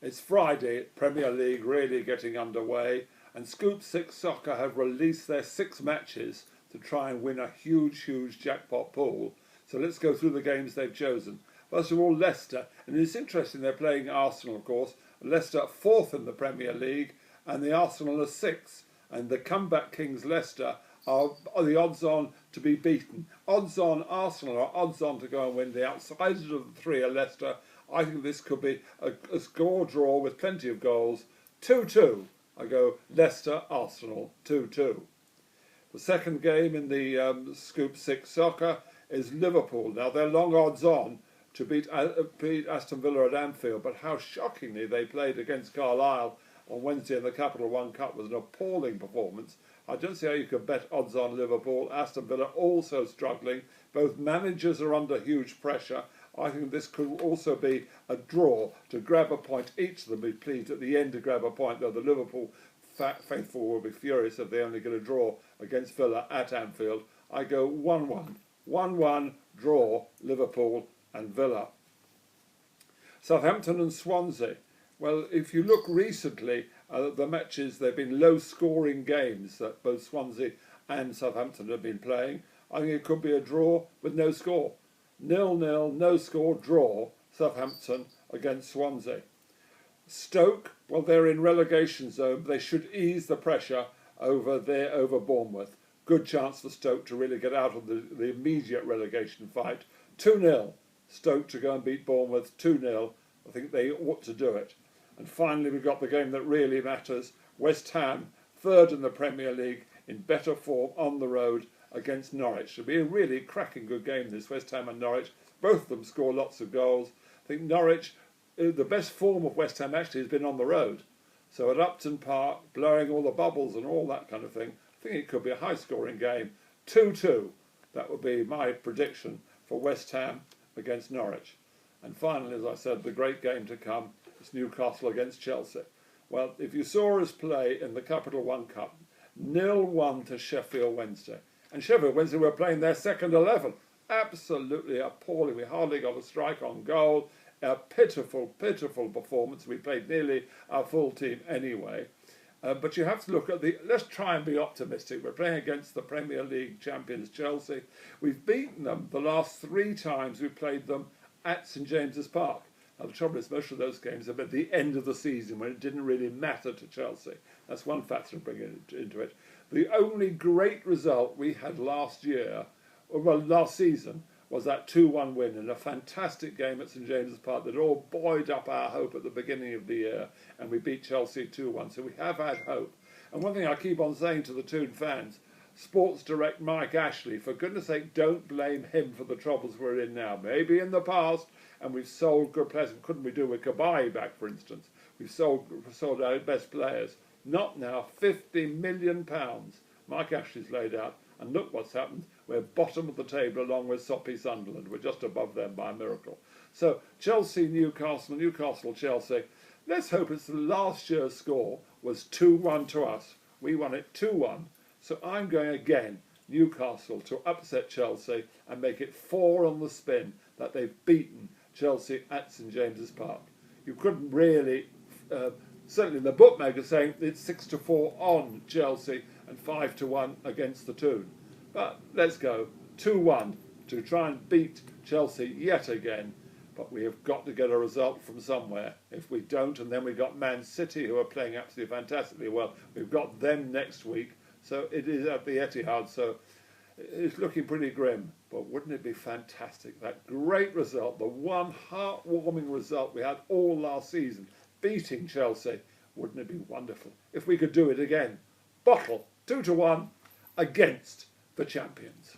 It's Friday, Premier League really getting underway, and Scoop6Soccer have released their 6 matches to try and win a huge jackpot pool. So let's go through the games they've chosen. First of all, Leicester, and it's interesting they're playing Arsenal, of course. Leicester 4th in the Premier League, and the Arsenal are 6th. And the comeback kings Leicester are the odds-on to be beaten. Odds-on Arsenal are odds-on to go and win. The outsiders of the 3 are Leicester. I think this could be a score draw with plenty of goals. 2-2. I go Leicester-Arsenal 2-2. The second game in the Scoop 6 Soccer is Liverpool. Now they're long odds-on to beat Aston Villa at Anfield, but how shockingly they played against Carlisle on Wednesday in the Capital One Cup was an appalling performance. I don't see how you could bet odds on Liverpool. Aston Villa also struggling. Both managers are under huge pressure. I think this could also be a draw to grab a point. Each of them be pleased at the end to grab a point, though the Liverpool faithful will be furious if they only get a draw against Villa at Anfield. I go 1-1. 1-1 draw, Liverpool and Villa. Southampton and Swansea. Well, if you look recently at the matches, they've been low-scoring games that both Swansea and Southampton have been playing. I think it could be a draw with no score. 0-0, no score, draw, Southampton against Swansea. Stoke, well, they're in relegation zone. They should ease the pressure over Bournemouth. Good chance for Stoke to really get out of the immediate relegation fight. 2-0, Stoke to go and beat Bournemouth. 2-0, I think they ought to do it. And finally, we've got the game that really matters. West Ham, 3rd in the Premier League, in better form on the road against Norwich. It'll be a really cracking good game, this, West Ham and Norwich. Both of them score lots of goals. I think Norwich, the best form of West Ham actually has been on the road. So at Upton Park, blowing all the bubbles and all that kind of thing, I think it could be a high-scoring game. 2-2, that would be my prediction for West Ham against Norwich. And finally, as I said, the great game to come is Newcastle against Chelsea. Well, if you saw us play in the Capital One Cup, 0-1 to Sheffield Wednesday. And Sheffield Wednesday were playing their second 11. Absolutely appalling. We hardly got a strike on goal. A pitiful performance. We played nearly our full team anyway. But you have to look at let's try and be optimistic. We're playing against the Premier League champions Chelsea. We've beaten them the last 3 times we played them at St James's Park. Now the trouble is most of those games have been at the end of the season when it didn't really matter to Chelsea. That's one factor to bring into it. The only great result we had last season, was that 2-1 win in a fantastic game at St James's Park that all buoyed up our hope at the beginning of the year, and we beat Chelsea 2-1. So we have had hope. And one thing I keep on saying to the Toon fans, Sports Direct Mike Ashley, for goodness sake, don't blame him for the troubles we're in now. Maybe in the past, and we've sold good players. Couldn't we do with Kabay back, for instance? We've sold our best players. Not now. £50 million Mike Ashley's laid out. And look what's happened. We're bottom of the table along with Soppy Sunderland. We're just above them by a miracle. So Chelsea, Newcastle, Newcastle, Chelsea. Let's hope it's the last year's score was 2-1 to us. We won it 2-1. So I'm going again, Newcastle to upset Chelsea and make it 4 on the spin that they've beaten Chelsea at St James's Park. You couldn't really, certainly the bookmaker saying it's 6-4 on Chelsea and 5-1 against the Toon. But let's go 2-1 to try and beat Chelsea yet again. But we have got to get a result from somewhere. If we don't, and then we've got Man City who are playing absolutely fantastically well. We've got them next week. So it is at the Etihad, so it's looking pretty grim. But wouldn't it be fantastic? That great result, the one heartwarming result we had all last season, beating Chelsea. Wouldn't it be wonderful if we could do it again? Bottle 2-1 against the champions.